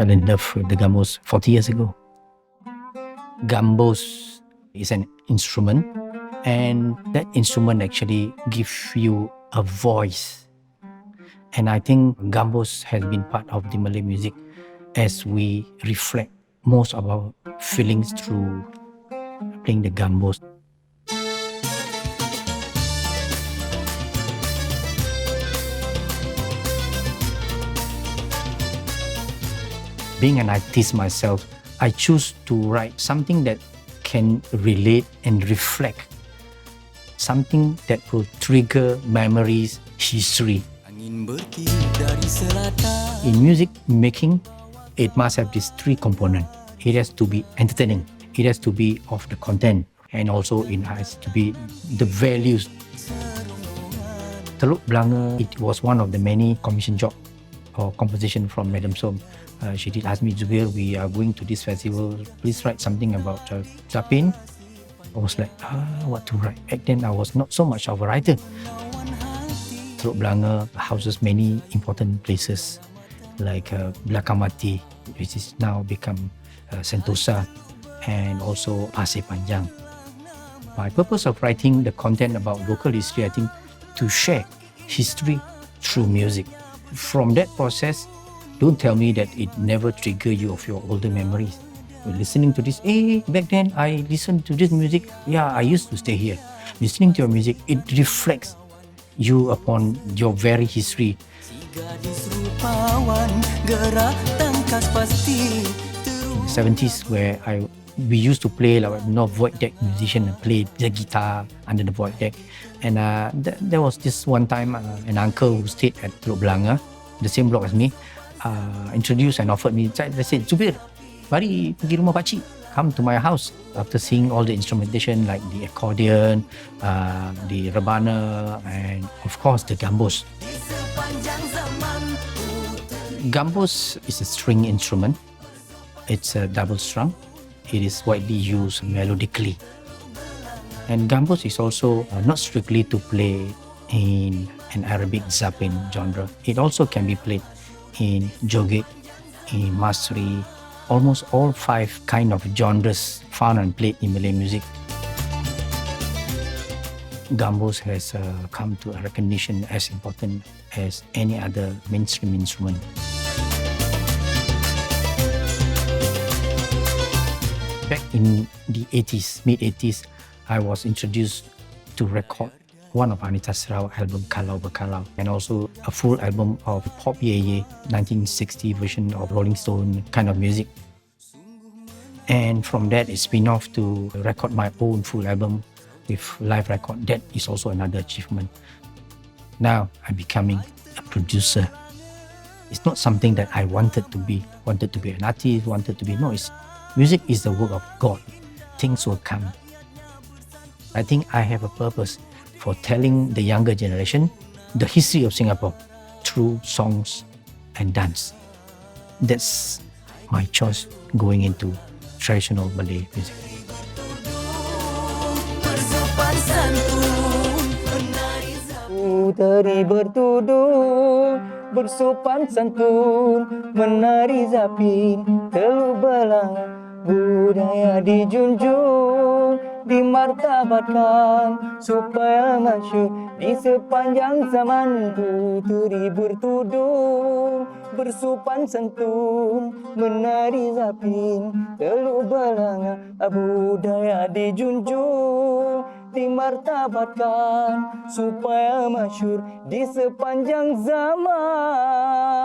fell in love with the gambus 40 years ago. Gambus is an instrument, and that instrument actually gives you a voice. And I think gambus has been part of the Malay music as we reflect most of our feelings through playing the gambus. Being an artist myself, I choose to write something that can relate and reflect, something that will trigger memories, history. In music making, it must have these three components. It has to be entertaining, it has to be of the content, and also it has to be the values. Teluk Belanga, it was one of the many commission job or composition from Madam Som. She did ask me, Zubir, we are going to this festival, please write something about Zapin. I was like, what to write? Back then I was not so much of a writer. Teluk Belanga houses many important places like Belakang Mati, which is now become Sentosa, and also Pasir Panjang. My purpose of writing the content about local history, I think, to share history through music. From that process, don't tell me that it never triggered you of your older memories. You're listening to this, back then I listened to this music, I used to stay here. Listening to your music, it reflects you upon your very history. In the 70s, where we used to play like void deck musician and play the guitar under the void deck. And there was this one time an uncle who stayed at Teluk Belanga, the same block as me, introduced and offered me. They said, Zubir, mari pergi rumah pakcik, come to my house. After seeing all the instrumentation like the accordion, the rebana, and of course the gambus. Gambus is a string instrument. It's a double strung. It is widely used melodically. And gambus is also not strictly to play in an Arabic zapin genre. It also can be played in joget, in masri, almost all 5 kind of genres found and played in Malay music. Gambus has come to a recognition as important as any other mainstream instrument. Back in the 80s, mid-80s, I was introduced to record one of Anita's Sarawak album, Kalau Berkalau, and also a full album of Pop Ye Ye, 1960 version of Rolling Stone kind of music. And from that, it spin off to record my own full album with live record. That is also another achievement. Now I'm becoming a producer. It's not something that I wanted to be an artist, music is the work of God. Things will come. I think I have a purpose for telling the younger generation the history of Singapore through songs and dance. That's my choice going into traditional Malay music. Puteri bertudung, bersopan santun, menari zapin, Teluk Belanga, budaya dijunjung, dimartabatkan, supaya masyhur di sepanjang zaman. Puteri bertudung, bersopan santun, menari zapin, Teluk Belanga, budaya dijunjung, dimartabatkan, supaya masyhur di sepanjang zaman.